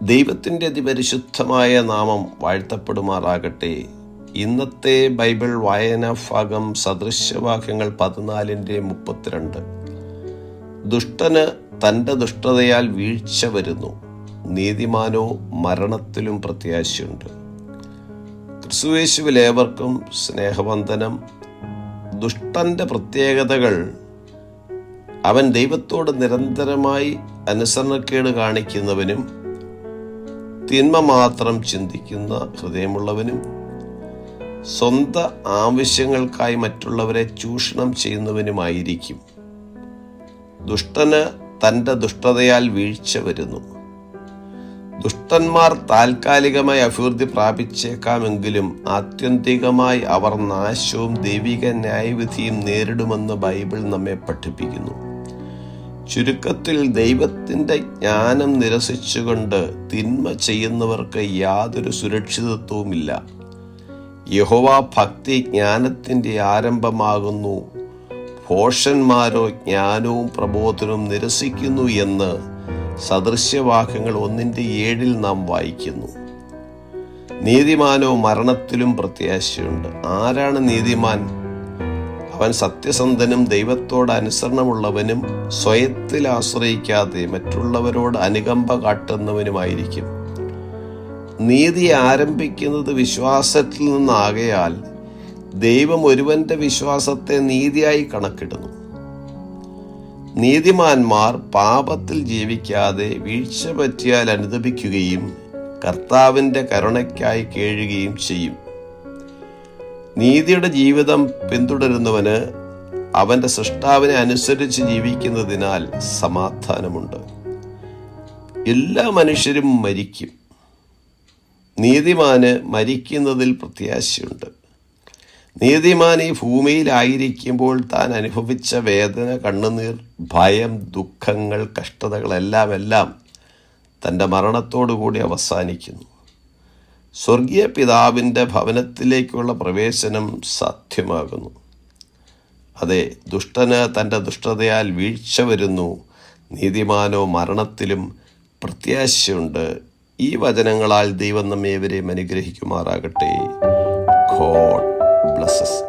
ദൈവത്തിൻ്റെ അതിപരിശുദ്ധമായ നാമം വാഴ്ത്തപ്പെടുമാറാകട്ടെ. ഇന്നത്തെ ബൈബിൾ വായനാ ഭാഗം സദൃശ്യവാക്യങ്ങൾ 14:32. ദുഷ്ടന് തൻ്റെ ദുഷ്ടതയാൽ വീഴ്ച വരുന്നു, നീതിമാനോ മരണത്തിലും പ്രത്യാശയുണ്ട്. ക്രിസ്തുയേശുവിൽ ഏവർക്കും സ്നേഹവന്ദനം. ദുഷ്ടന്റെ പ്രത്യേകതകൾ: അവൻ ദൈവത്തോട് നിരന്തരമായി അനുസരണക്കേട് കാണിക്കുന്നവനും തിന്മ മാത്രം ചിന്തിക്കുന്ന ഹൃദയമുള്ളവനും സ്വന്തം ആവശ്യങ്ങൾക്കായി മറ്റുള്ളവരെ ചൂഷണം ചെയ്യുന്നവനുമായിരിക്കും. ദുഷ്ടന് തൻ്റെ ദുഷ്ടതയാൽ വീഴ്ച വരുന്നു. ദുഷ്ടന്മാർ താൽക്കാലികമായി അഭിവൃദ്ധി പ്രാപിച്ചേക്കാമെങ്കിലും ആത്യന്തികമായി അവർ നാശവും ദൈവിക ന്യായവിധിയും നേരിടുമെന്ന് ബൈബിൾ നമ്മെ പഠിപ്പിക്കുന്നു. ചുരുക്കത്തിൽ, ദൈവത്തിൻ്റെ ജ്ഞാനം നിരസിച്ചുകൊണ്ട് തിന്മ ചെയ്യുന്നവർക്ക് യാതൊരു സുരക്ഷിതത്വവുമില്ല. യഹോവ ഭക്തി ജ്ഞാനത്തിൻ്റെ ആരംഭമാകുന്നു, ഭോഷന്മാരോ ജ്ഞാനവും പ്രബോധനവും നിരസിക്കുന്നു എന്ന് സദൃശ്യവാക്യങ്ങൾ 1:7 നാം വായിക്കുന്നു. നീതിമാനോ മരണത്തിലും പ്രത്യാശയുണ്ട്. ആരാണ് നീതിമാൻ? അവൻ സത്യസന്ധനും ദൈവത്തോട് അനുസരണമുള്ളവനും സ്വയത്തിൽ ആശ്രയിക്കാതെ മറ്റുള്ളവരോട് അനുകമ്പ കാട്ടുന്നവനുമായിരിക്കും. നീതി ആരംഭിക്കുന്നത് വിശ്വാസത്തിൽ നിന്നാകയാൽ ദൈവം ഒരുവന്റെ വിശ്വാസത്തെ നീതിയായി കണക്കിടുന്നു. നീതിമാന്മാർ പാപത്തിൽ ജീവിക്കാതെ വീഴ്ച പറ്റിയാൽ അനുതപിക്കുകയും കർത്താവിൻ്റെ കരുണയ്ക്കായി കേഴുകയും ചെയ്യും. നീതിയുടെ ജീവിതം പിന്തുടരുന്നവന് അവൻ്റെ സൃഷ്ടാവിനെ അനുസരിച്ച് ജീവിക്കുന്നതിനാൽ സമാധാനമുണ്ട്. എല്ലാ മനുഷ്യരും മരിക്കും. നീതിമാന് മരിക്കുന്നതിൽ പ്രത്യാശയുണ്ട്. നീതിമാൻ ഈ ഭൂമിയിലായിരിക്കുമ്പോൾ താൻ അനുഭവിച്ച വേദന, കണ്ണുനീർ, ഭയം, ദുഃഖങ്ങൾ, കഷ്ടതകളെല്ലാം തൻ്റെ മരണത്തോടുകൂടി അവസാനിക്കുന്നു. സ്വർഗീയ പിതാവിൻ്റെ ഭവനത്തിലേക്കുള്ള പ്രവേശനം സാധ്യമാകുന്നു. അതെ, ദുഷ്ടന് തൻ്റെ ദുഷ്ടതയാൽ വീഴ്ച വരുന്നു, നീതിമാനോ മരണത്തിലും പ്രത്യാശയുണ്ട്. ഈ വചനങ്ങളാൽ ദൈവം നമ്മേവരെയും അനുഗ്രഹിക്കുമാറാകട്ടെ. God blesses.